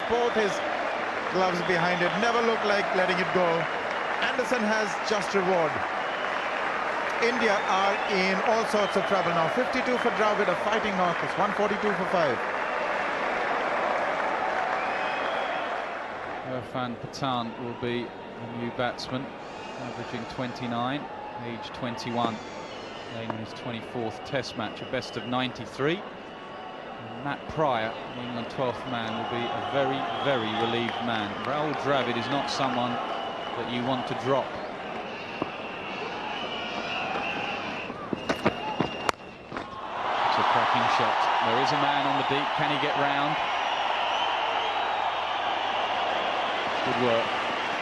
both his gloves behind it. Never looked like letting it go. Anderson has just reward. India are in all sorts of trouble now. 52 for Dravid, a fighting Marcus. 142 for 5. Irfan Pathan will be the new batsman, averaging 29, age 21, playing his 24th Test match, a best of 93. And Matt Pryor, the England 12th man, will be a very, very relieved man. Rahul Dravid is not someone that you want to drop. It's a cracking shot. There is a man on the deep. Can he get round? Good work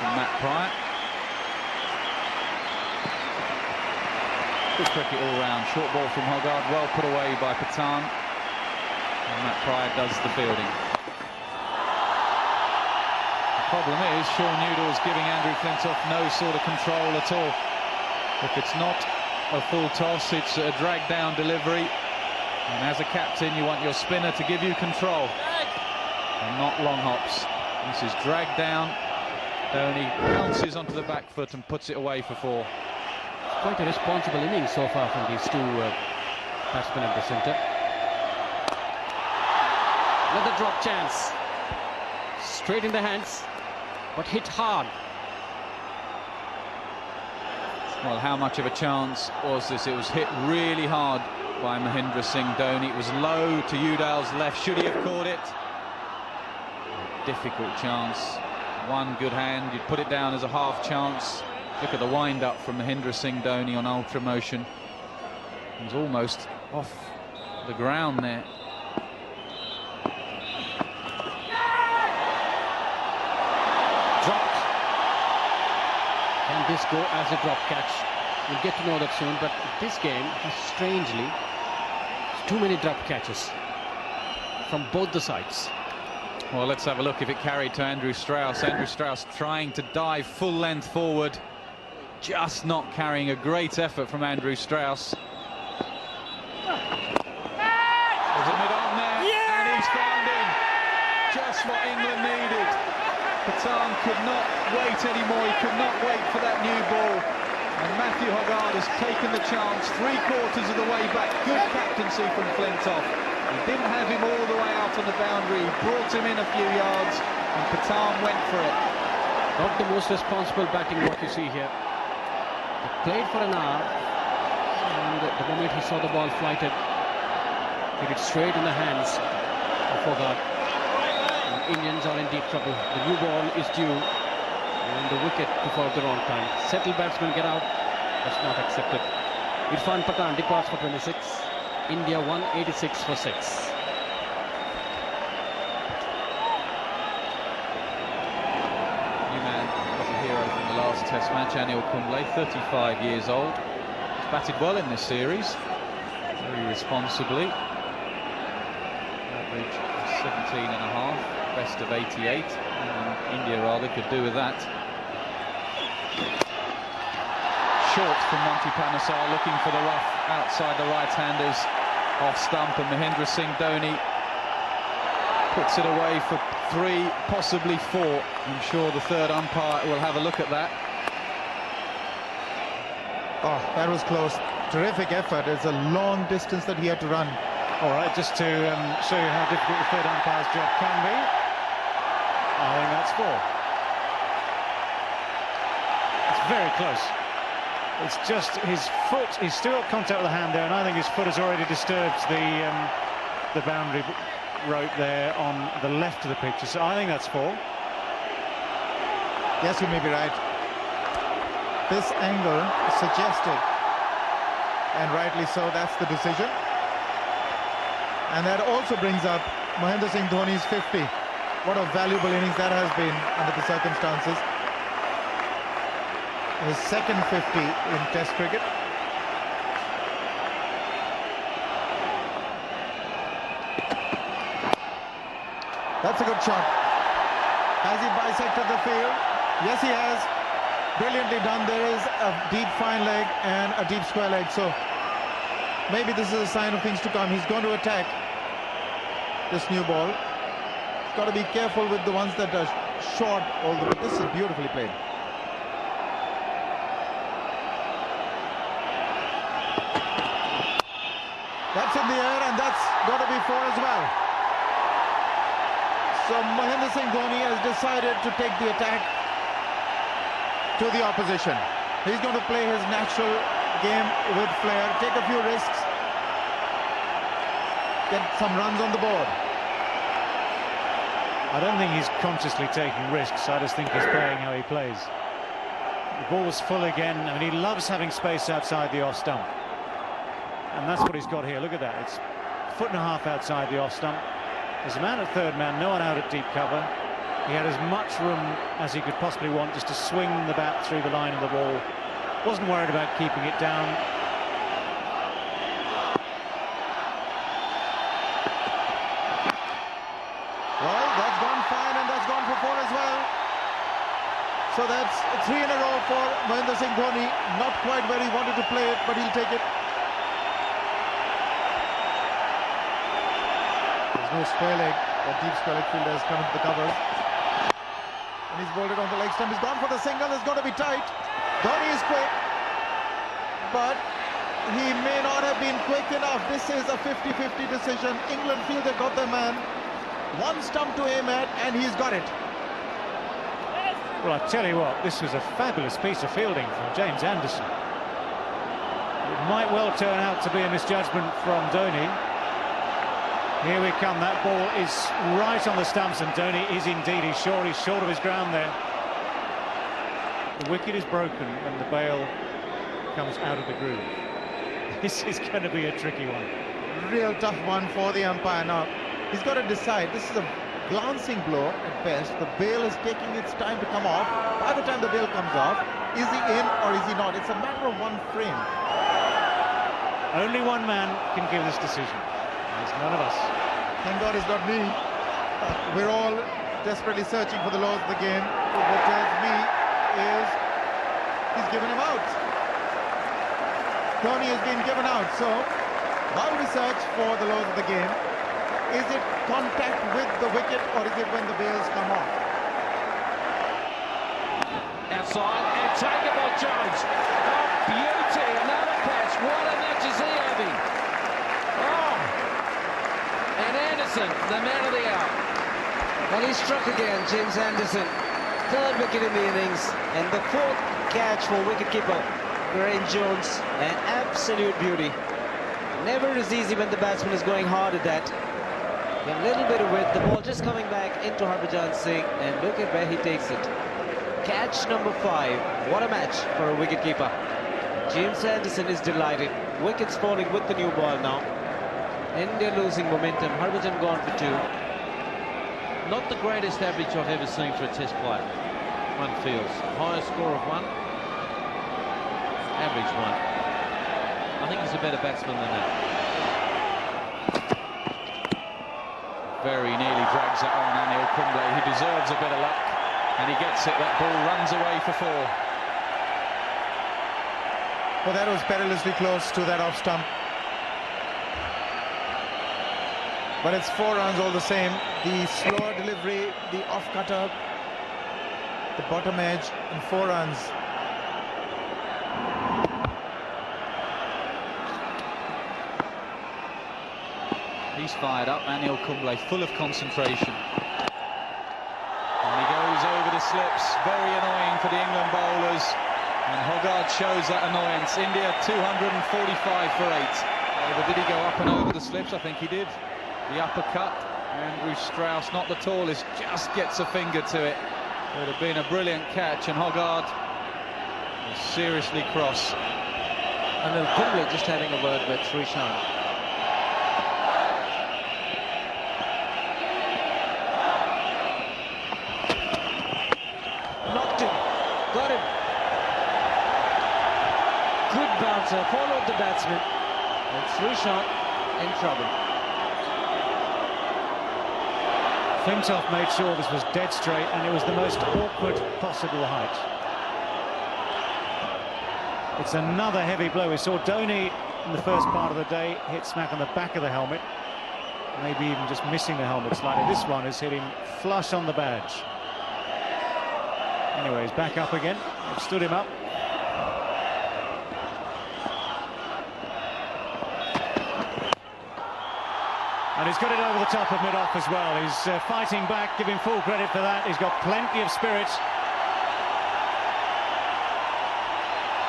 from Matt Pryor. Good cricket all round. Short ball from Hogarth, well put away by Pathan. And Matt Pryor does the fielding. The problem is Sean Newdall's giving Andrew Flintoff no sort of control at all. If it's not a full toss, it's a drag down delivery. And as a captain, you want your spinner to give you control and not long hops. This is dragged down. Dhoni bounces onto the back foot and puts it away for 4. Quite a responsible innings so far from these two batsmen at the centre. Another drop chance. Straight in the hands, but hit hard. Well, how much of a chance was this? It was hit really hard by Mahendra Singh Dhoni. It was low to Udal's left. Should he have caught it? Difficult chance. One good hand, you'd put it down as a half chance. Look at the wind-up from Mahendra Singh Dhoni on ultra motion. He's almost off the ground there. Dropped. Can this go as a drop catch? We'll get to know that soon, but this game has strangely too many drop catches from both the sides. Well, let's have a look if it carried to Andrew Strauss. Andrew Strauss trying to dive full length forward. Just not carrying. A great effort from Andrew Strauss. There's a mid-on there, and he's found him. Just what England needed. Patel could not wait anymore. He could not wait for that new ball. And Matthew Hogarth has taken the chance 3/4 of the way back. Good captaincy from Flintoff. He didn't have him all the way out on the boundary. He brought him in a few yards, and Patel went for it. Not the most responsible batting what you see here. He played for an hour, and the moment he saw the ball flighted, hit it straight in the hands of Hogarth. Indians are in deep trouble. The new ball is due, and the wicket before the wrong time. Settled batsman get out. That's not accepted. Irfan Pathan departs for 26. India 186 for 6. New man was a hero from the last Test match, Anil Kumble, 35 years old. He's batted well in this series, very responsibly. Average 17.5, best of 88. India rather could do with that. Short from Monty Panesar, looking for the rough outside the right-handers, off stump, and Mahendra Singh Dhoni puts it away for 3, possibly 4. I'm sure the third umpire will have a look at that. Oh, that was close. Terrific effort. It's a long distance that he had to run. All right, just to show you how difficult the third umpire's job can be. I think that's 4. It's very close. It's just his foot. He's still got contact with the hand there, and I think his foot has already disturbed the boundary rope there on the left of the picture. So I think that's 4. Yes, you may be right. This angle is suggested, and rightly so. That's the decision. And that also brings up Mahendra Singh Dhoni's 50. What a valuable innings that has been under the circumstances. His second 50 in Test cricket. That's a good shot. Has he bisected the field? Yes, he has. Brilliantly done. There is a deep fine leg and a deep square leg. So maybe this is a sign of things to come. He's going to attack this new ball. got to be careful with the ones that are short. Although this is beautifully played. That's in the air, and that's got to be 4 as well. So Mahendra Singh Dhoni has decided to take the attack to the opposition. He's going to play his natural game with flair, take a few risks, get some runs on the board. I don't think he's consciously taking risks. I just think he's playing how he plays. The ball's full again. I mean, he loves having space outside the off stump. And that's what he's got here. Look at that. It's a foot and a half outside the off stump. There's a man at third man, no one out at deep cover. He had as much room as he could possibly want just to swing the bat through the line of the ball. Wasn't worried about keeping it down. Well, that's gone fine, and that's gone for 4 as well. So that's 3 in a row for Mahendra Singh Dhoni. Not quite where he wanted to play it, but he'll take it. There's no square leg or deep square leg fielder has come into the covers. And he's bowled it on the leg stump. He's gone for the single. It's got to be tight. Dhoni is quick, but he may not have been quick enough. This is a 50-50 decision. England feel they got their man. One stump to aim at, and he's got it. Well, I tell you what, this was a fabulous piece of fielding from James Anderson. It might well turn out to be a misjudgment from Dhoni. Here we come. That ball is right on the stumps, and Dhoni is indeed. He's short of his ground there. The wicket is broken, and the bail comes out of the groove. This is going to be a tricky one. Real tough one for the umpire now. He's got to decide. This is a glancing blow at best. The bail is taking its time to come off. By the time the bail comes off, is he in or is he not? It's a matter of one frame. Only one man can give this decision. It's none of us. Thank God it's not me. We're all desperately searching for the laws of the game. What tells me is he's given him out. Dhoni has been given out. So while we search for the laws of the game, is it contact with the wicket or is it when the bails come off? Outside and taken by Jones. Oh, beauty, another catch. What a match is he having? Oh, and Anderson, the man of the hour. Well, he struck again, James Anderson. 3rd wicket in the innings, and the 4th catch for wicketkeeper Graeme Jones. An absolute beauty. Never is easy when the batsman is going hard at that. A little bit of width, the ball just coming back into Harbhajan Singh, and look at where he takes it. Catch number 5. What a match for a wicketkeeper. James Anderson is delighted. Wickets falling with the new ball now. India losing momentum. Harbhajan gone for 2. Not the greatest average I've ever seen for a test player. One feels. Highest score of 1. Average 1. I think he's a better batsman than that. Very nearly drags that on, Anil Kumble. He deserves a bit of luck, and he gets it. That ball runs away for 4. Well, that was perilously close to that off stump. But it's 4 runs all the same. The slower delivery, the off cutter, the bottom edge, and 4 runs. He's fired up, Anil Kumble, full of concentration. And he goes over the slips, very annoying for the England bowlers. And Hogarth shows that annoyance. India 245 for 8. But did he go up and over the slips? I think he did. The uppercut, Andrew Strauss, not the tallest, just gets a finger to it. It would have been a brilliant catch, and Hogarth was seriously cross. Anil Kumble just having a word with Sreesanth. Got him. Good bouncer, followed the batsman, and Sreesanth in trouble. Flintoff made sure this was dead straight, and it was the most awkward possible height. It's another heavy blow. We saw Dhoni in the first part of the day hit smack on the back of the helmet. maybe even just missing the helmet slightly. This one has hit him flush on the badge. Anyway, he's back up again. They've stood him up. And he's got it over the top of mid-off as well. He's fighting back, give him full credit for that. He's got plenty of spirit.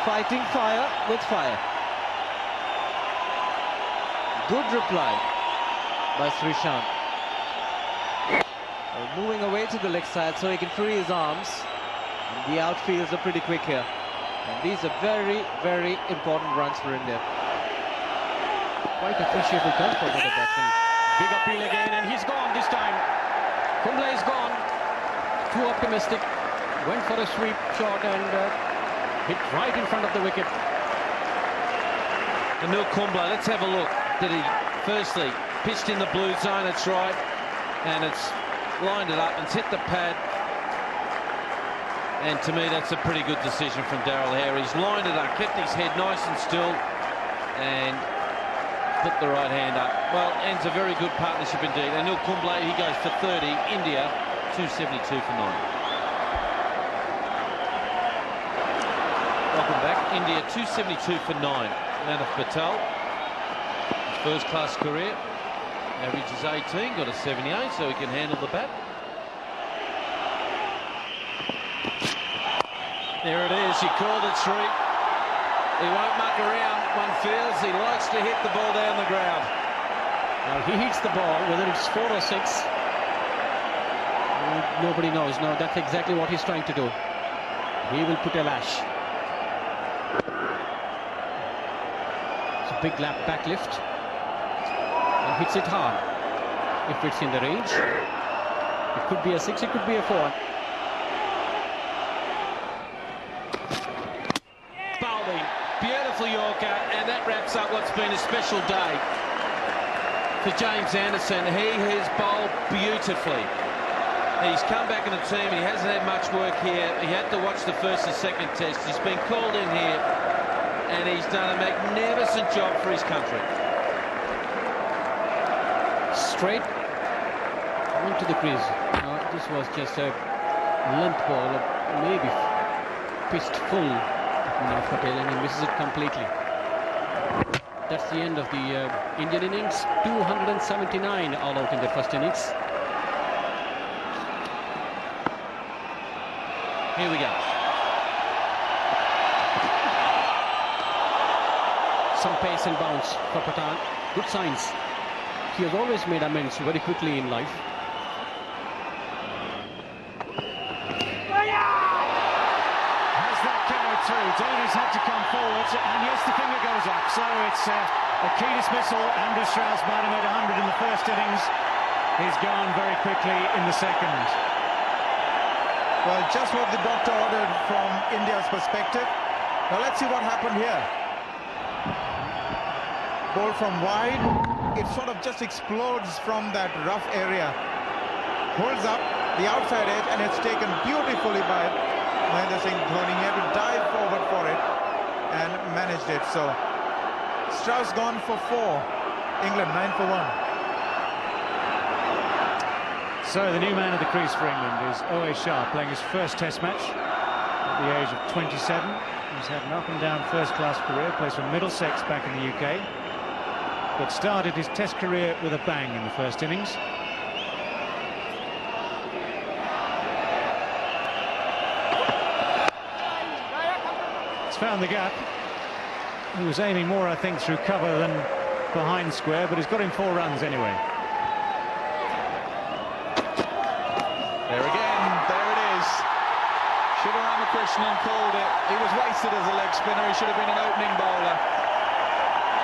Fighting fire with fire. Good reply by Sreesanth. Moving away to the leg side so he can free his arms. And the outfields are pretty quick here. And these are very, very important runs for India. Quite appreciable turn for the batsman. Big appeal again, and he's gone this time. Kumble is gone. Too optimistic. Went for a sweep shot and hit right in front of the wicket. Anil Kumble, let's have a look. Did he firstly pitched in the blue zone? That's right, and it's lined it up and hit the pad. And to me, that's a pretty good decision from Daryl Hare. He's lined it up, kept his head nice and still, and put the right hand up. Well, ends a very good partnership indeed. Anil Kumble, he goes for 30. India 272 for 9. Welcome back. India 272 for 9. Munaf Patel, his first-class career, averages 18, got a 78, so he can handle the bat. There it is. You called it, Shree. He won't muck around, one feels. He likes to hit the ball down the ground. Now he hits the ball, whether it's 4 or 6, nobody knows. No, that's exactly what he's trying to do. He will put a lash. It's a big lap back lift. And hits it hard. If it's in the range, it could be a 6, it could be a 4. Beautiful Yorker, and that wraps up what's been a special day for James Anderson. He has bowled beautifully. He's come back in the team. He hasn't had much work here. He had to watch the first and second test. He's been called in here, and he's done a magnificent job for his country. Straight onto the crease. This was just a length ball, maybe pitched full. Patel, and he misses it completely. That's the end of the Indian innings. 279 all out in the first innings. Here we go. Some pace and bounce for Patel. Good signs. He has always made amends very quickly in life. Dhoni's had to come forward, and yes, the finger goes up. So it's a key dismissal. Andrew Strauss might have made 100 in the first innings. He's gone very quickly in the second. Well, just what the doctor ordered from India's perspective. Now let's see what happened here. Ball from wide. It sort of just explodes from that rough area. Holds up the outside edge, and it's taken beautifully by Mahendra Singh Dhoni. He had to dive forward for it and managed it. So Strauss gone for 4. England 9 for 1. So the new man of the crease for England is O.A. Shah, playing his first test match at the age of 27. He's had an up and down first-class career, plays for Middlesex back in the UK, but started his test career with a bang in the first innings. Found the gap. He was aiming more, I think, through cover than behind square, but he's got him 4 runs anyway. There again, there it is. Shiva Ramakrishnan called it. He was wasted as a leg spinner. He should have been an opening bowler.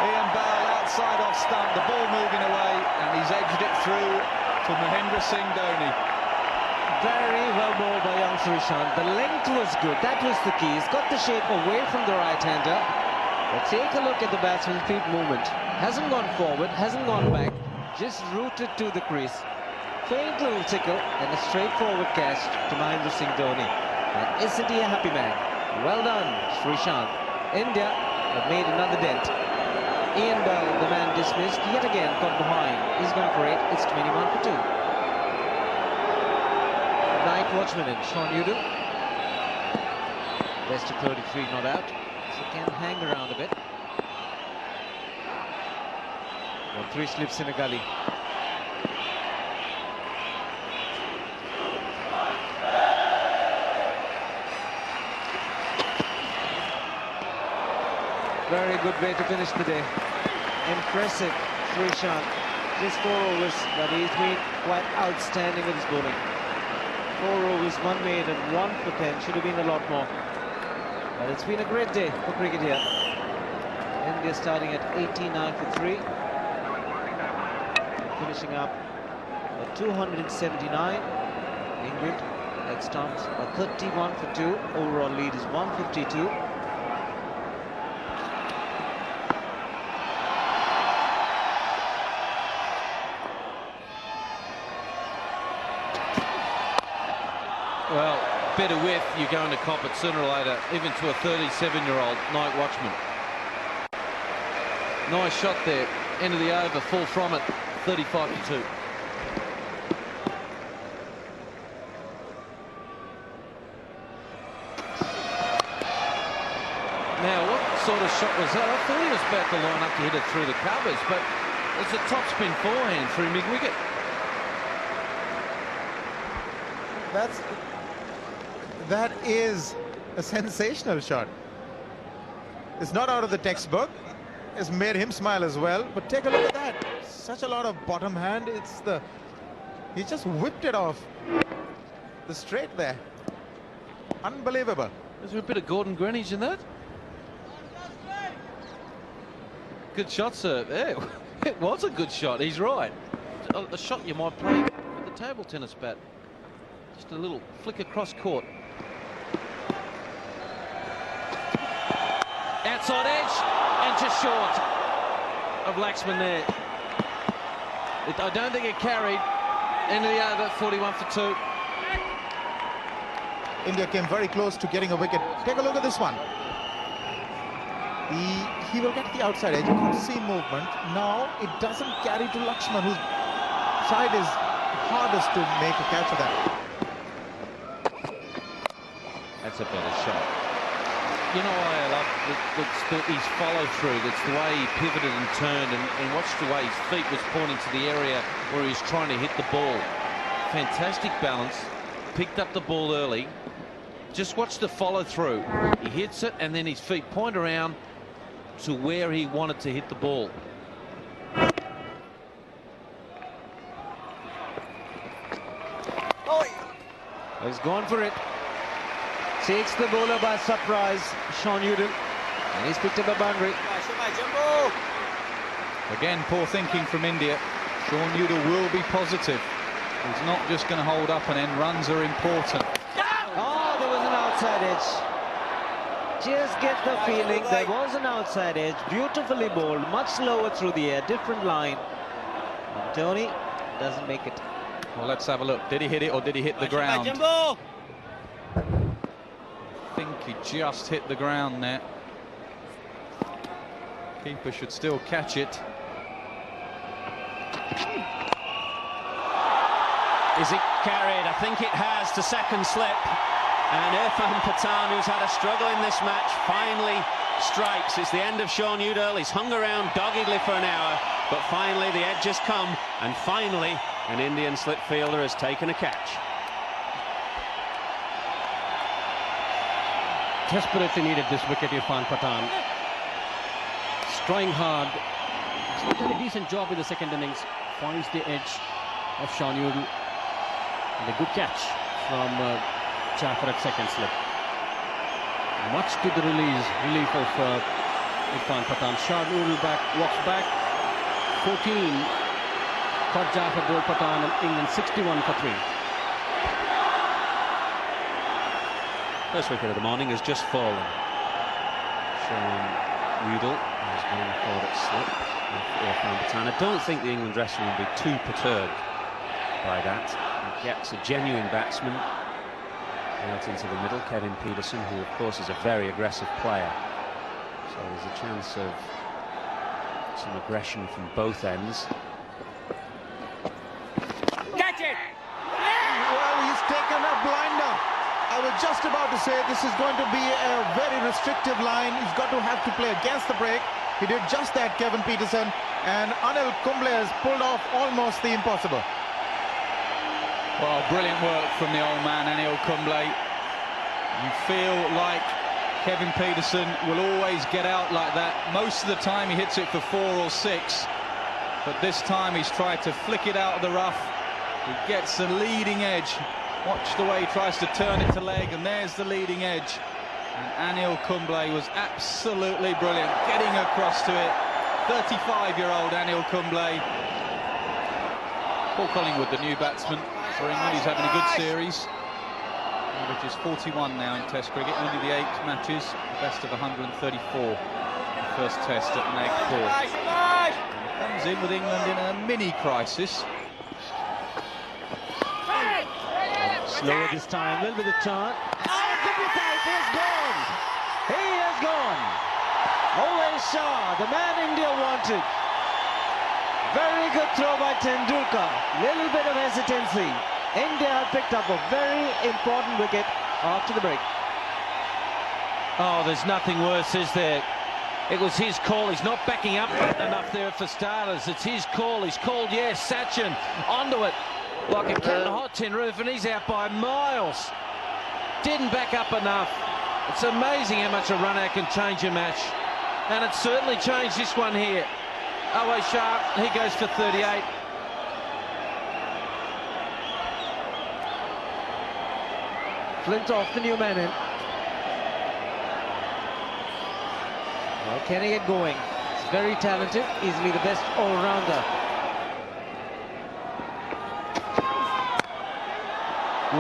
Ian Bale outside off stump, the ball moving away, and he's edged it through to Mahendra Singh Dhoni. Very well bowled by young Sreesanth. The length was good. That was the key. He's got the shape away from the right-hander. But take a look at the batsman's feet movement. Hasn't gone forward, hasn't gone back, just rooted to the crease. Faint little tickle and a straightforward catch to Mahendra Singh Dhoni. And isn't he a happy man? Well done, Sreesanth. India have made another dent. Ian Bell, the man dismissed, yet again got behind. He's gone for it. It's 21 for 2. Night watchman in Sean Newton. Best of 33 not out, so can hang around a bit. 1-3 slips in a gully. Very good way to finish the day. Impressive, Sreesanth. Just 4 overs, but he's been quite outstanding with his bowling. 4 overs, 1 maiden, 1 for 10. Should have been a lot more. But it's been a great day for cricket here. India starting at 89 for 3. Finishing up at 279. England next time a 31 for 2. Overall lead is 152. Well, bit of width, you're going to cop it sooner or later, even to a 37-year-old night watchman. Nice shot there, end of the over, full from it, 35 for 2. Now, what sort of shot was that? I thought he was about to line up to hit it through the covers, but it's a top spin forehand through mid-wicket. That is a sensational shot. It's not out of the textbook. It's made him smile as well. But take a look at that. Such a lot of bottom hand. He just whipped it off the straight there. Unbelievable. Is there a bit of Gordon Greenwich in that? Good shot, sir. Yeah, it was a good shot. He's right. A shot you might play with the table tennis bat. Just a little flick across court. Outside edge and just short of Laxman there. I don't think it carried. End of the over, 41 for 2. India came very close to getting a wicket. Take a look at this one. He will get the outside edge. You can't see movement. Now it doesn't carry to Laxman, whose side is hardest to make a catch of that. That's a better shot. You know what I love? His follow-through. That's the way he pivoted and turned, and watch the way his feet was pointing to the area where he was trying to hit the ball. Fantastic balance. Picked up the ball early. Just watch the follow-through. He hits it, and then his feet point around to where he wanted to hit the ball. He's gone for it. Takes the bowler by surprise, Sean Newton, and he's picked up a boundary. Again, poor thinking from India. Sean Newton will be positive. He's not just going to hold up and end. Runs are important. Oh, there was an outside edge. Just get the feeling there was an outside edge. Beautifully bowled, much lower through the air, different line. And Tony doesn't make it. Well, let's have a look. Did he hit it or did he hit the ground? I think he just hit the ground there. Keeper should still catch it. Is it carried? I think it has to second slip. And Irfan Pathan, who's had a struggle in this match, finally strikes. It's the end of Sean Udall. He's hung around doggedly for an hour, but finally the edge has come, and finally an Indian slip fielder has taken a catch. Desperately needed this wicket, Irfan Pathan. Trying hard. He's done a decent job in the second innings. Finds the edge of Sean Udall. And a good catch from Jaffer at second slip. Much to the relief of Irfan Pathan. Sean Udall walks back. 14. Caught Jaffer, bowled Pathan, and England 61 for 3. First wicket of the morning has just fallen. Sean Udall has gone for that slip of Irfan Pathan. I don't think the England dressing room will be too perturbed by that. He gets a genuine batsman out into the middle, Kevin Peterson, who of course is a very aggressive player. So there's a chance of Some aggression from both ends. Catch it! Well, he's taken a blinder. I was just about to say this is going to be a very restrictive line. He's got to have to play against the break. He did just that, Kevin Peterson, and Anil Kumble has pulled off almost the impossible. Well, brilliant work from the old man, Anil Kumble. You feel like Kevin Peterson will always get out like that. Most of the time he hits it for 4 or 6, but this time he's tried to flick it out of the rough. He gets the leading edge. Watch the way he tries to turn it to leg, and there's the leading edge. And Anil Kumble was absolutely brilliant, getting across to it. 35-year-old Anil Kumble. Paul Collingwood, the new batsman for England, he's having a good series. Which is 41 now in Test cricket, only the 8 matches, the best of 134. The first Test at Nagpur. Comes in with England in a mini crisis. Slower this time, a little bit of turn. He's gone! He has gone! Always Shah, the man India wanted. Very good throw by Tendulkar. Little bit of hesitancy. India have picked up a very important wicket after the break. Oh, there's nothing worse, is there? It was his call. He's not backing up enough there for starters. It's his call. He's called, yes, Sachin onto it like a cat on a hot tin roof, and he's out by miles. Didn't back up enough. It's amazing how much a run out can change a match. And it certainly changed this one here. Always sharp. He goes for 38. Flintoff, the new man in. Well, can he get going? He's very talented, easily the best all-rounder.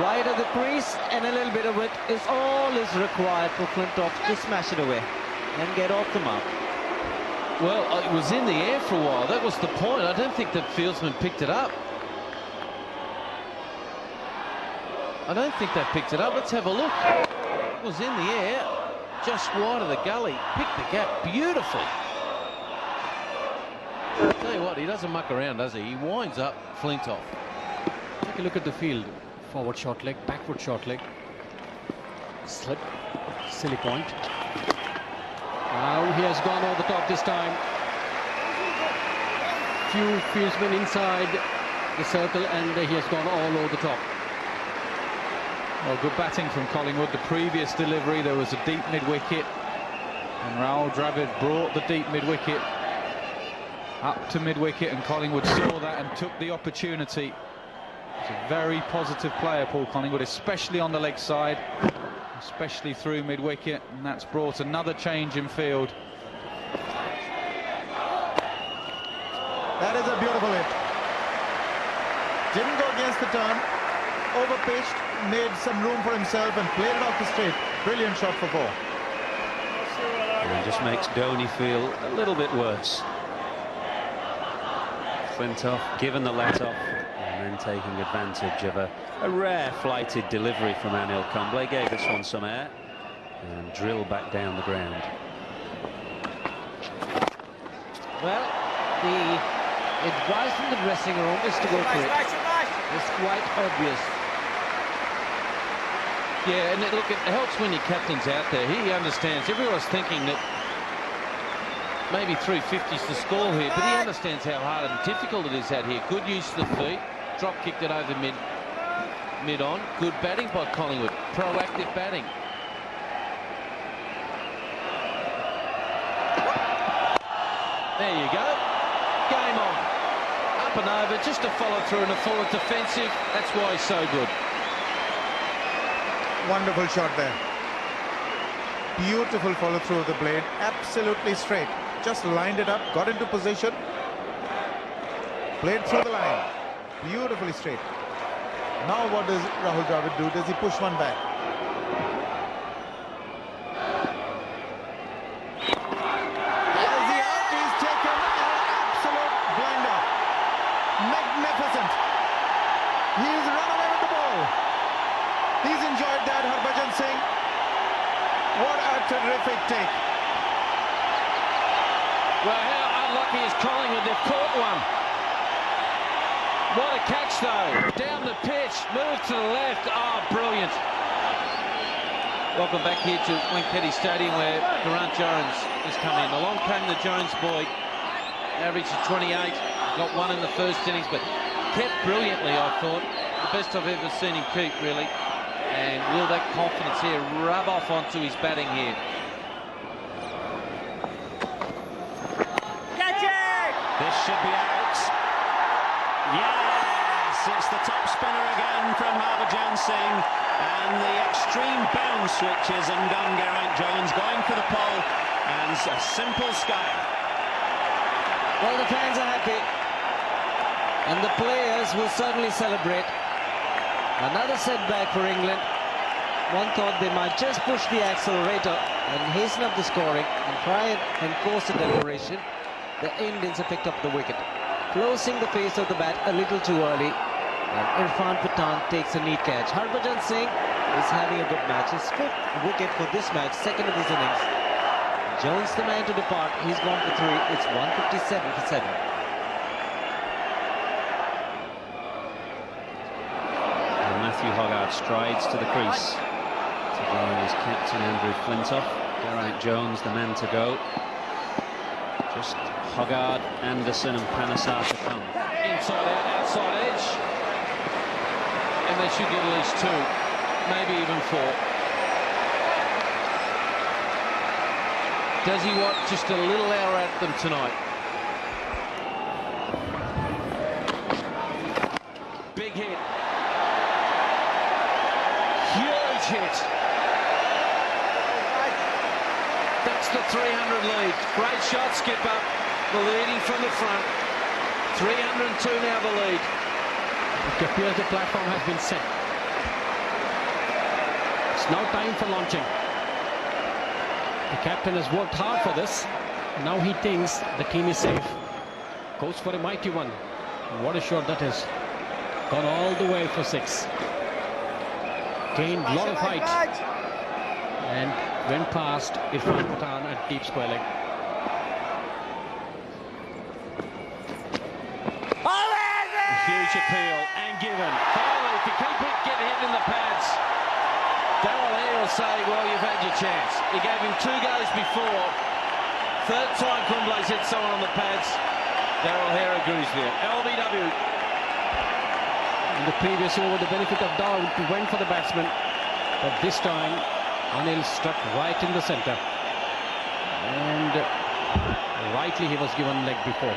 Wide of the crease and a little bit of it is all is required for Flintoff to smash it away and get off the mark. Well, it was in the air for a while. That was the point. I don't think the fieldsman picked it up. I don't think they picked it up. Let's have a look. It was in the air, just wide of the gully. Picked the gap beautifully. I'll tell you what, he doesn't muck around, does he? He winds up Flintoff. Take a look at the field. Forward short leg, backward short leg. Slip, silly point. Now he has gone over the top this time. Few fieldsmen inside the circle, and he has gone all over the top. Well, good batting from Collingwood. The previous delivery, there was a deep mid-wicket, and Rahul Dravid brought the deep mid-wicket up to mid-wicket, and Collingwood saw that and took the opportunity. He's a very positive player, Paul Collingwood, especially on the leg side, especially through mid-wicket, and that's brought another change in field. That is a beautiful hit. Didn't go against the turn, over-pitched, made some room for himself and played it off the straight. Brilliant shot for 4. And it just makes Dhoni feel a little bit worse. Flintoff given the let-off and then taking advantage of a rare flighted delivery from Anil Kumble. Gave this one some air and drilled back down the ground. Well, the advice from the dressing room is to go for it. It's quite obvious. Yeah, and look, it helps when your captain's out there. He understands. Everyone's thinking that maybe 350's the score here, but he understands how hard and difficult it is out here. Good use of the feet. Drop kicked it over mid-on. Good batting by Collingwood. Proactive batting. There you go. Game on. Up and over. Just a follow-through and a forward defensive. That's why he's so good. Wonderful shot there. Beautiful follow through of the blade, absolutely straight. Just lined it up, got into position, played through the line, beautifully straight. Now what does Rahul Dravid do? Does he push one back? As the out is taken, an absolute blinder. Magnificent. He's run away with the ball. He's enjoyed that, Harbhajan Singh. What a terrific take. Well, how unlucky happy as Collingwood. They've caught one. What a catch, though. Down the pitch, move to the left. Oh, brilliant. Welcome back here to Wankhede Stadium, where Ground'2006 is coming in. Along came the Jones boy, average of 28, got one in the first innings, but kept brilliantly, I thought. The best I've ever seen him keep, really. And will that confidence here rub off onto his batting here? This should be out. Yes, it's the top spinner again from Harbhajan Singh, and the extreme bounce which is undone Geraint Jones, going for the pole, and a simple sky. Well, the fans are happy, and the players will certainly celebrate. Another setback for England. One thought they might just push the accelerator and hasten up the scoring and try and force a declaration. The Indians have picked up the wicket, closing the face of the bat a little too early, and Irfan Pathan takes a neat catch. Harbhajan Singh is having a good match. His 5th wicket for this match, 2nd of his innings. Jones the man to depart. He's gone for 3. It's 157 for 7. And Matthew Hoggard strides to the crease to join his captain Andrew Flintoff. Geraint Jones the man to go. Just Hoggard, Anderson and Panesar to come. Inside out, outside edge. And they should get at least 2, maybe even 4. Does he want just a little hour at them tonight? Big hit. Huge hit. That's the 300 lead. Great shot, skipper. The leading from the front. 302 now the lead. It appears the platform has been set. It's now time for launching. The captain has worked hard for this. Now he thinks the team is safe. Goes for a mighty one. What a shot that is. Gone all the way for 6. Gained a lot of height. And went past Irfan Pathan at deep square leg. Huge appeal and given. Finally, if you keep it, get hit in the pads. Darryl Hare will say, well, you've had your chance. He gave him 2 goes before. 3rd time Kumble's hit someone on the pads. Darryl Hare agrees there. LBW. In the previous over, the benefit of doubt went for the batsman. But this time, Anil struck right in the centre. And rightly he was given leg before.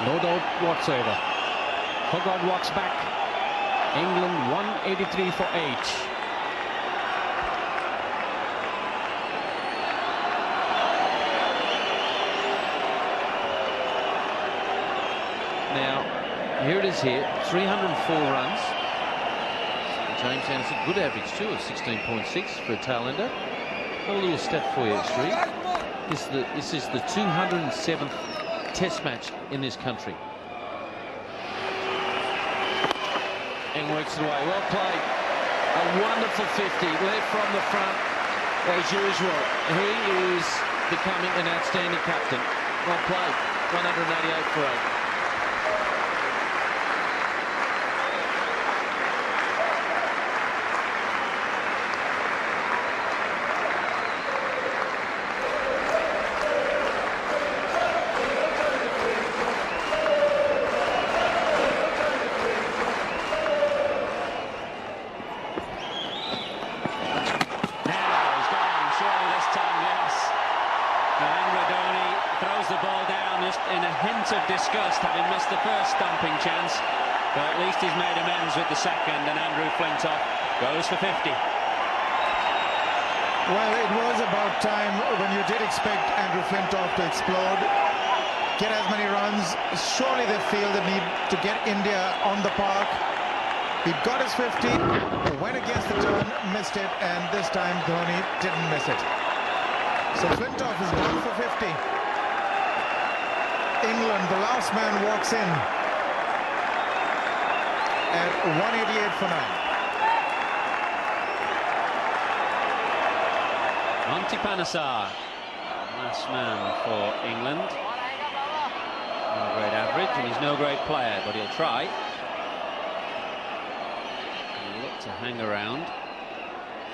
No doubt whatsoever. Hoggard walks back. England 183 for 8. Now, here it is here, 304 runs. James Anderson, good average too of 16.6 for a tailender. A little stat for you, Sree. This is the 207th Test match in this country. And works it away. Well played. A wonderful 50. Left from the front as usual. He is becoming an outstanding captain. Well played. 188 for 8. Of disgust, having missed the first stumping chance, but at least he's made amends with the second, and Andrew Flintoff goes for 50. Well, it was about time when you did expect Andrew Flintoff to explode, get as many runs. Surely they feel the need to get India on the park. He got his 50, went against the turn, missed it, and this time Dhoni didn't miss it. So Flintoff is gone for 50. England, the last man walks in at 188 for 9. Monty Panesar last man for England. No great average, and he's no great player, but he'll try. He'll look to hang around.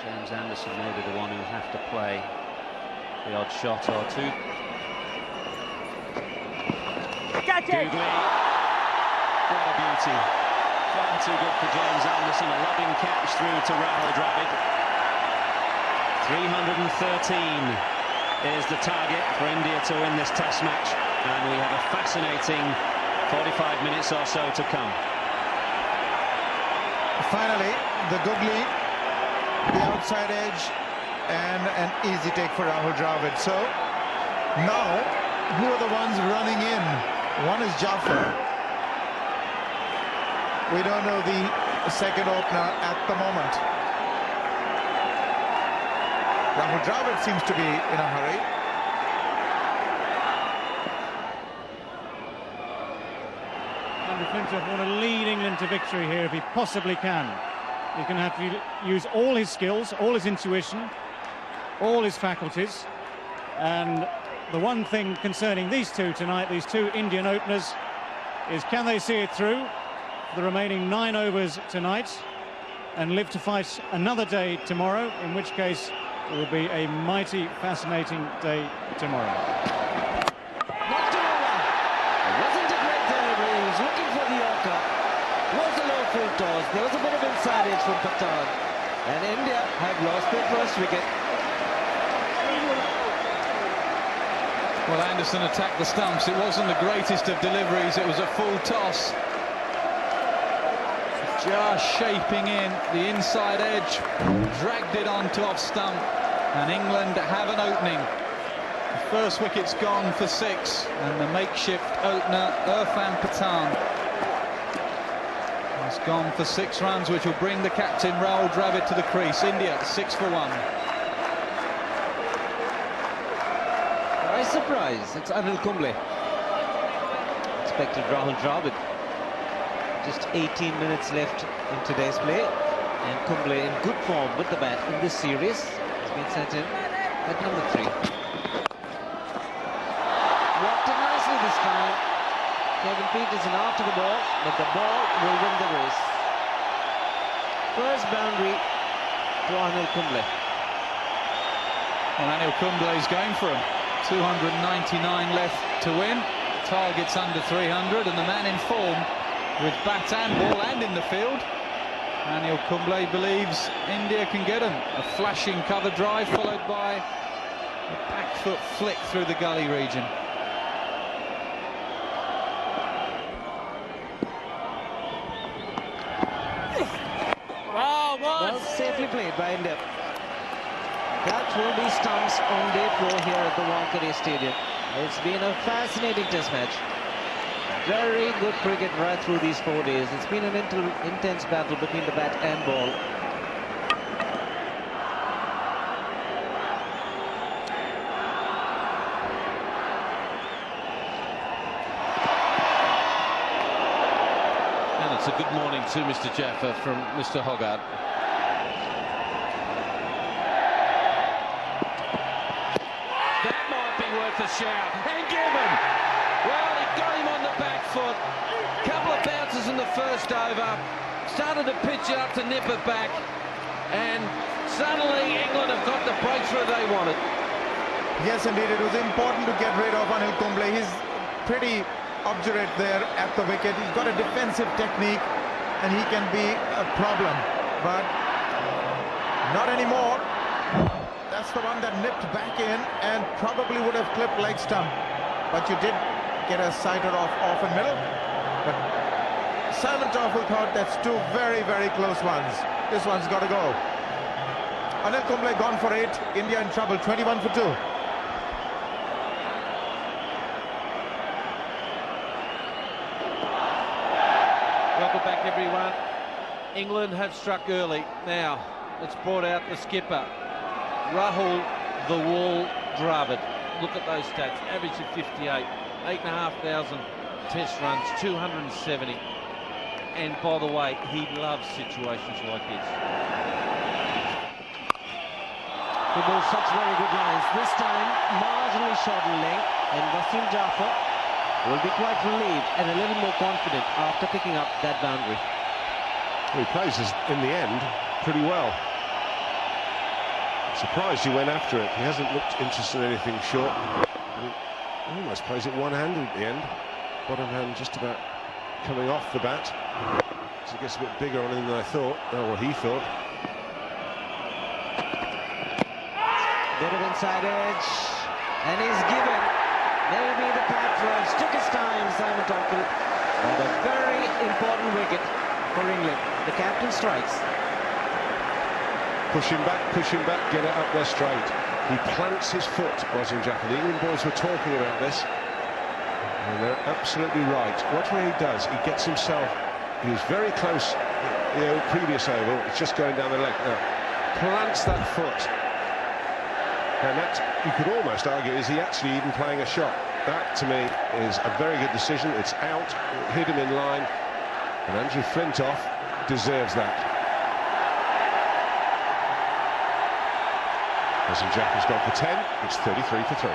James Anderson may be the one who'll have to play the odd shot or two. Googly. What a beauty. Far too good for James Anderson. A loving catch through to Rahul Dravid. 313 is the target for India to win this test match, and we have a fascinating 45 minutes or so to come. Finally, the googly, the outside edge, and an easy take for Rahul Dravid. So now, who are the ones running in? One is Jaffer. We don't know the second opener at the moment. Rahul Dravid seems to be in a hurry. Andrew Flintoff want to lead England to victory here if he possibly can. He's going to have to use all his skills, all his intuition, all his faculties. And the one thing concerning these two tonight, these two Indian openers, is can they see it through the remaining 9 overs tonight and live to fight another day tomorrow, in which case it will be a mighty fascinating day tomorrow. Knocked it over. It wasn't a great delivery. He was looking for the Yorker. Was a low full toss. There was a bit of inside edge from Patel. And India had lost their first wicket. Well, Anderson attacked the stumps. It wasn't the greatest of deliveries. It was a full toss. Just shaping in the inside edge, dragged it onto off stump, and England have an opening. The first wicket's gone for 6, and the makeshift opener, Irfan Pathan, has gone for 6 runs, which will bring the captain, Rahul Dravid, to the crease. India 6 for 1. By surprise, it's Anil Kumble. Expected Rahul Dravid. Just 18 minutes left in today's play, and Kumble in good form with the bat in this series. Has been sent in at number 3. Walked it nicely this time. Kevin Peterson after the ball, but the ball will win the race. First boundary to Anil Kumble. Well, Anil Kumble is going for him. 299 left to win. Target's under 300, and the man in form with bat and ball and in the field. Anil Kumble believes India can get him. A flashing cover drive followed by a back foot flick through the gully region. Well, safely played by India. That will be stumps on day 4 here at the Wankhede Stadium. It's been a fascinating test match. Very good cricket right through these 4 days. It's been an intense battle between the bat and ball. And it's a good morning to Mr. Jaffer from Mr. Hoggard. That might be worth a shout. And given. Well, he got him on the back foot. Couple of bounces in the first over. Started to pitch it up to nip it back. And suddenly England have got the breakthrough they wanted. Yes, indeed, it was important to get rid of Anil Kumble. He's pretty obdurate there at the wicket. He's got a defensive technique, and he can be a problem. But not anymore. That's the one that nipped back in and probably would have clipped leg stump. But you did get a sighter off in middle. But Simon Toffel thought that's 2 very, very close ones. This one's got to go. Anil Kumble gone for 8. India in trouble. 21 for 2. Welcome back, everyone. England have struck early. Now, it's brought out the skipper, Rahul the Wall Dravid. Look at those stats. Average of 58, 8,500 test runs, 270. And by the way, he loves situations like this. who bowls such very good lines. This time, marginally short in length, and Wasim Jaffer will be quite relieved and a little more confident after picking up that boundary. Well, he plays in the end pretty well. I'm surprised he went after it. He hasn't looked interested in anything short. He almost plays it one-handed at the end. Bottom hand just about coming off the bat. So it gets a bit bigger on him than I thought, or he thought. Bit of inside edge, and he's given. Maybe the pat first. Took his time, Simon Topple. And a very important wicket for England. The captain strikes. Push him back, get it up there straight. He plants his foot, Wasim Jaffer. The England boys were talking about this, and they're absolutely right. Watch what he does. He gets himself. He was very close, previous over. It's just going down the leg now. Plants that foot. And that, you could almost argue, is he actually even playing a shot? That, to me, is a very good decision. It's out, it hit him in line, and Andrew Flintoff deserves that. Wasim Jaffer's gone for 10, it's 33 for 3.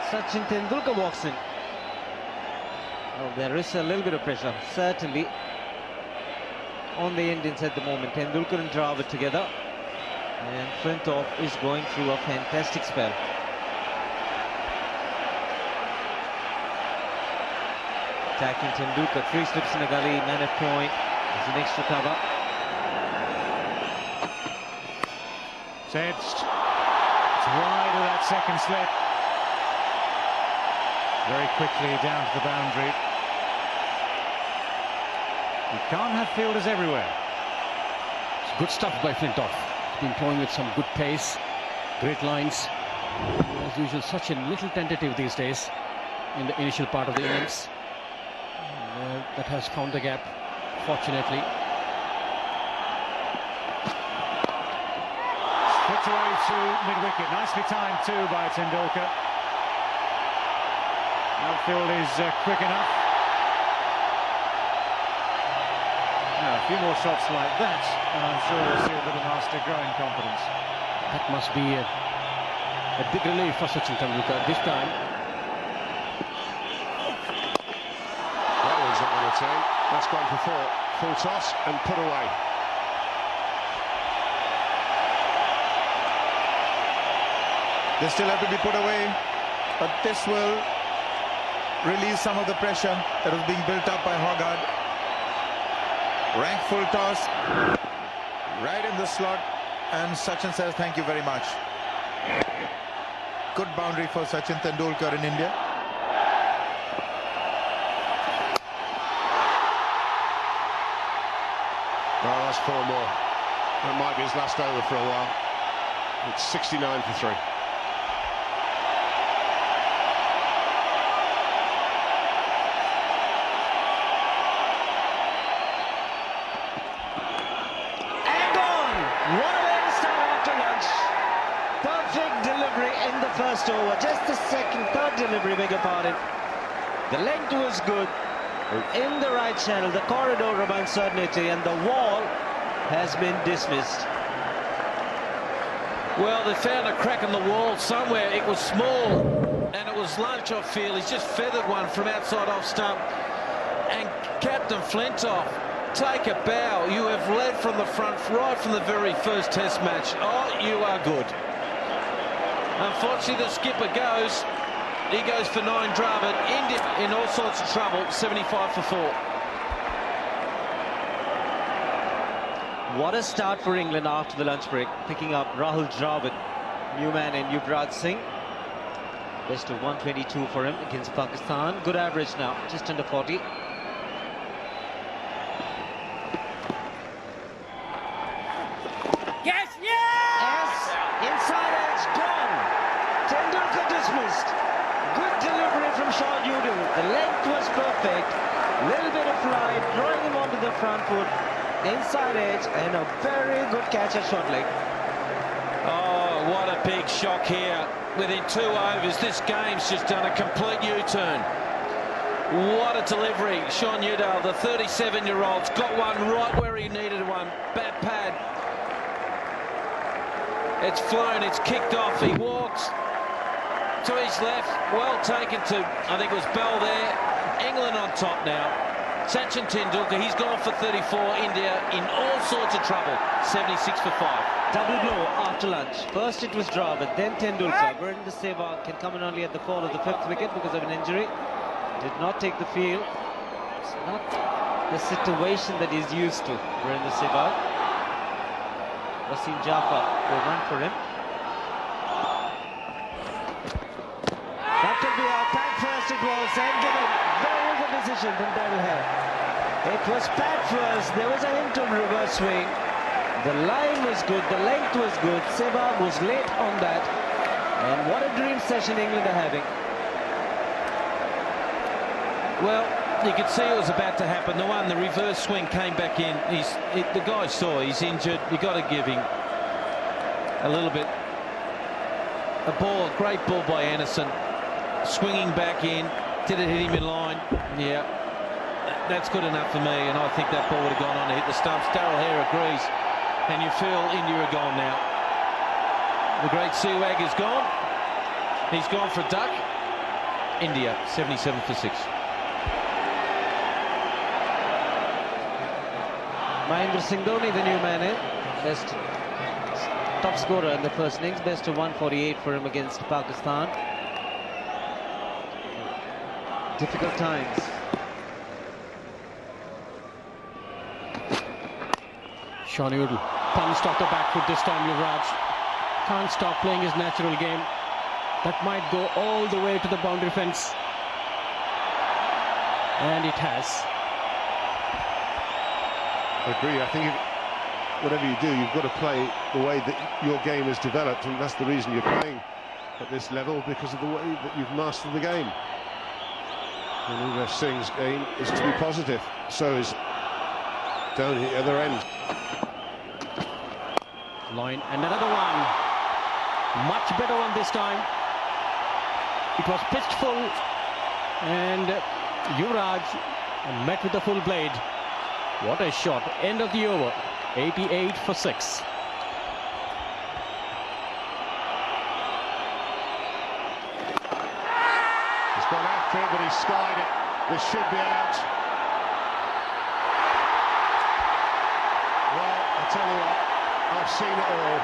Sachin Tendulkar walks in. Oh, there is a little bit of pressure, certainly, on the Indians at the moment. Tendulkar and Dravid together. And Flintoff is going through a fantastic spell. Attacking Tendulkar, 3 slips in a gully, man at point. There's an extra cover. It's edged. It's wide of that second slip. Very quickly down to the boundary. You can't have fielders everywhere. It's good stuff by Flintoff. Been playing with some good pace, great lines. As usual, such a little tentative these days in the initial part of the innings. That has found the gap, fortunately. Flicked away to mid-wicket. Nicely timed too by Tendulkar. Outfield is quick enough. Now, a few more shots like that, and I'm sure we'll see a little master grow in confidence. That must be a big relief for Sachin Tendulkar this time. That one's not going to turn. That's gone for 4. Full toss and put away. They still have to be put away, but this will release some of the pressure that was being built up by Hoggard. Rank full toss, right in the slot, and Sachin says thank you very much. Good boundary for Sachin Tendulkar in India. Well, that's 4 more. That might be his last over for a while. It's 69 for 3. First over, just the third delivery, beg your pardon. The length was good, in the right channel, the corridor of uncertainty, and the wall has been dismissed. Well, they found a crack in the wall somewhere. It was small, and it was lunch off field. He's just feathered one from outside off stump. And Captain Flintoff, take a bow. You have led from the front right from the very first Test match. Oh, you are good. Unfortunately, the skipper goes. He goes for 9 Dravid. India in all sorts of trouble. 75 for 4. What a start for England after the lunch break. Picking up Rahul Dravid, new man in Yuvraj Singh. Best of 122 for him against Pakistan. Good average now, just under 40. Yes, Yes! Inside edge, gone. Tendulkar dismissed. Good delivery from Sean Newton. The length was perfect. Little bit of flight, drawing him onto the front foot. Inside edge, and a very good catch at short leg. Oh, what a big shock here. Within 2 overs, this game's just done a complete U-turn. What a delivery. Sean Udall, the 37-year-old's got one right where he needed one. Bat pad. It's flown, it's kicked off. He walks to his left. Well taken to, I think it was Bell there. England on top now. Sachin Tendulkar, he's gone for 34. India in all sorts of trouble. 76 for 5. Double blow after lunch. First it was Dravid, then Tendulkar. Virender Sehwag can come in only at the fall of the 5th wicket because of an injury. Did not take the field. It's not the situation that he's used to, Virender Sehwag. Wasim Jafar will run for him. That could be out. Pat first it was, and given. There was a decision from Daryl Hare. It was Pat first. There was a hint of reverse swing. The line was good, the length was good. Sehwag was late on that. And what a dream session England are having. Well, you could see it was about to happen. The reverse swing came back in. The guy saw he's injured. You got to give him a little bit. A ball, great ball by Anderson. Swinging back in. Did it hit him in line? Yeah. That's good enough for me. And I think that ball would have gone on to hit the stumps. Daryl Hare agrees. And you feel India are gone now. The great Sehwag is gone. He's gone for a duck. India, 77 for 6. Mahendra Singh Dhoni, the new man in. Best top scorer in the first innings. Best of 148 for him against Pakistan. Difficult times. Shawnee Udall punched off the back foot this time. Yuvraj can't stop playing his natural game. That might go all the way to the boundary fence. And it has. I agree. I think whatever you do, you've got to play the way that your game is developed, and that's the reason you're playing at this level, because of the way that you've mastered the game. And Yuvraj Singh's game is to be positive. So is down at the other end. Line and another one. Much better one this time. It was pitched full, and Yuvraj met with the full blade. What a shot. End of the over. 88 for 6. He's gone after it, but he skied it. This should be out. Well, I tell you what, I've seen it all.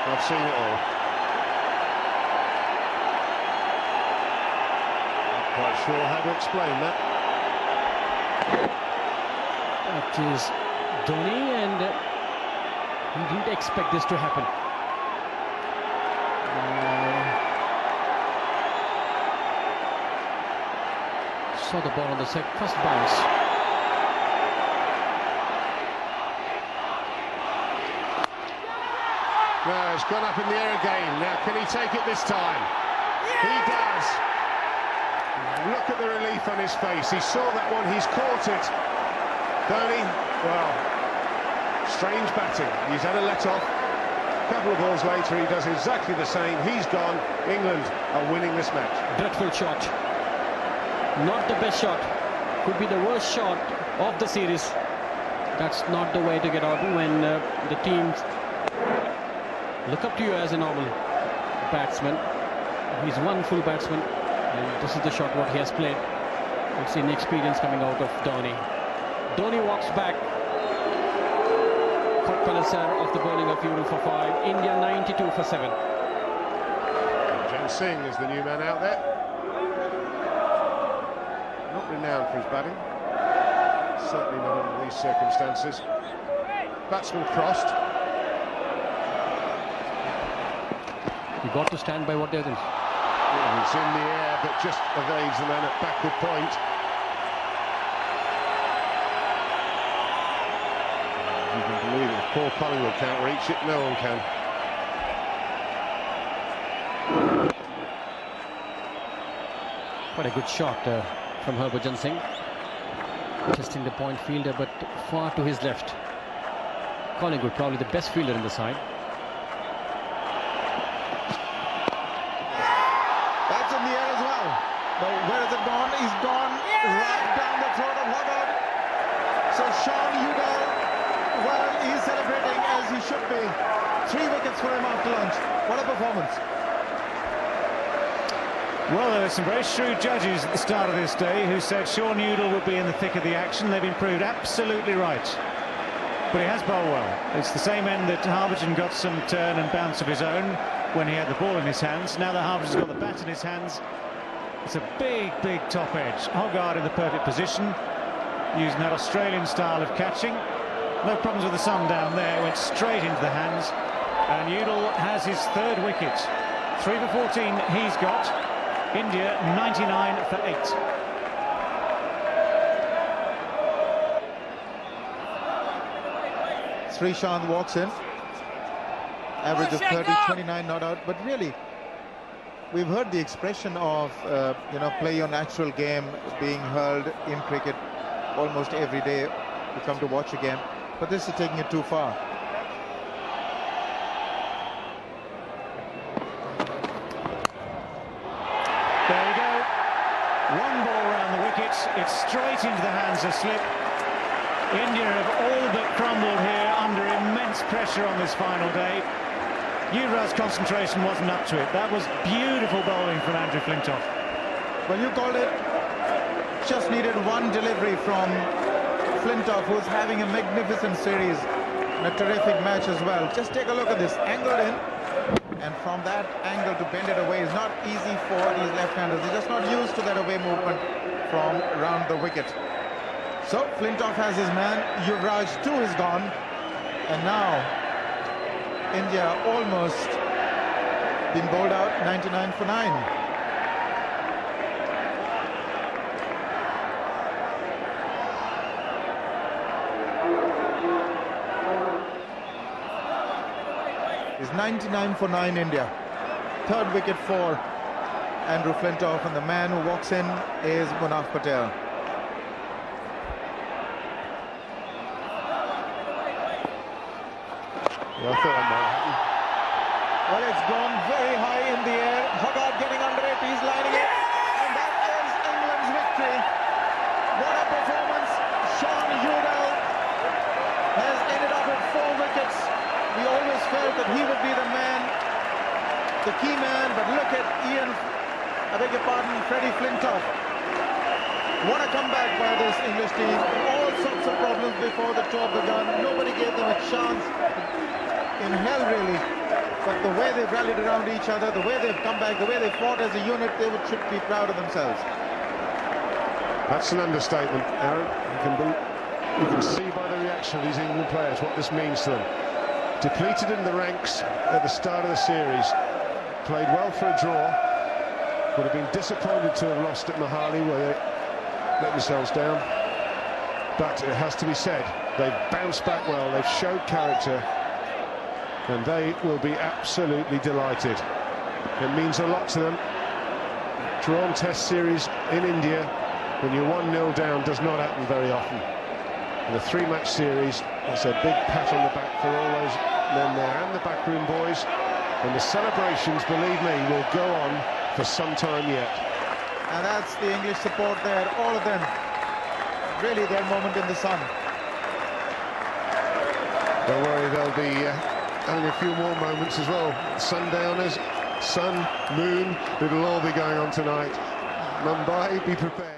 I've seen it all. Not quite sure how to explain that. That is Dhoni, and he didn't expect this to happen. Saw the ball on the first bounce. No, it's gone up in the air again. Now, can he take it this time? He does. Look at the relief on his face. He saw that one. He's caught it. Dhoni, well, strange batting. He's had a let-off. A couple of balls later, he does exactly the same. He's gone. England are winning this match. Dreadful shot. Not the best shot. Could be the worst shot of the series. That's not the way to get out when the teams look up to you as a normal batsman. He's one full batsman, and this is the shot what he has played. It's inexperience coming out of Dhoni. Dhoni walks back. Caught Panesar off the bowling of Udall for 5. India 92 for 7. Jen Singh is the new man out there. Not renowned for his batting. Certainly not under these circumstances. Batsman crossed. You got to stand by what they're doing. It's in the air, but just evades the man at backward point. You can believe it. If Paul Collingwood can't reach it, no one can. Quite a good shot from Harbhajan Singh. Testing the point fielder, but far to his left. Collingwood probably the best fielder in the side. That's in the air as well. But where has it gone? He's gone right down the throat of Hoggard. So Sean Udall, well, he's celebrating as he should be. 3 wickets for him after lunch. What a performance. Well, there were some very shrewd judges at the start of this day who said Sean Udall would be in the thick of the action. They've been proved absolutely right. But he has bowled well. It's the same end that Harbhajan got some turn and bounce of his own when he had the ball in his hands. Now that Harbhajan's got the bat in his hands, it's a big, big top edge. Hoggard in the perfect position, using that Australian style of catching. No problems with the sun down there, went straight into the hands. And Udall has his 3rd wicket. 3 for 14 he's got. India 99 for 8. Sreesanth walks in. Average of 30, 29 not out. But really, we've heard the expression of, play your natural game being hurled in cricket almost every day you come to watch a game. But this is taking it too far. There we go. 1 ball round the wickets. It's straight into the hands of slip. India have all but crumbled here under immense pressure on this final day. Yuvraj's concentration wasn't up to it. That was beautiful bowling from Andrew Flintoff. Well, you called it. Just needed 1 delivery from Flintoff, who's having a magnificent series and a terrific match as well. Just take a look at this. Angled in. And from that angle to bend it away is not easy for these left-handers. They're just not used to that away movement from around the wicket. So Flintoff has his man. Yuvraj too is gone. And now India almost been bowled out. 99 for 9. It's 99 for 9 India. 3rd wicket for Andrew Flintoff, and the man who walks in is Munaf Patel. Well, it's gone very high in the air. Hoggard getting under it. He's lining it. And that is England's victory. What a performance. Sean Udall has ended up with 4 wickets. We always felt that he would be the man, the key man, but look at Freddie Flintoff. What a comeback by this English team. All sorts of problems before the tour began. Nobody gave them a chance in hell, really. But the way they've rallied around each other, the way they've come back, the way they fought as a unit, they should be proud of themselves. That's an understatement, Aaron. You can see by the reaction of these England players what this means to them. Depleted in the ranks at the start of the series. Played well for a draw. Would have been disappointed to have lost at Mohali, where they let themselves down. But it has to be said, they've bounced back well, they've showed character, and they will be absolutely delighted. It means a lot to them. Drawn Test series in India, when you're 1-0 down, does not happen very often. In a 3-match series, it's a big pat on the back for all those men there and the backroom boys. And the celebrations, believe me, will go on for some time yet. And that's the English support there, all of them. Really their moment in the sun. Don't worry, there'll be only a few more moments as well. Sundowners, sun, moon, it'll all be going on tonight. Mumbai, be prepared.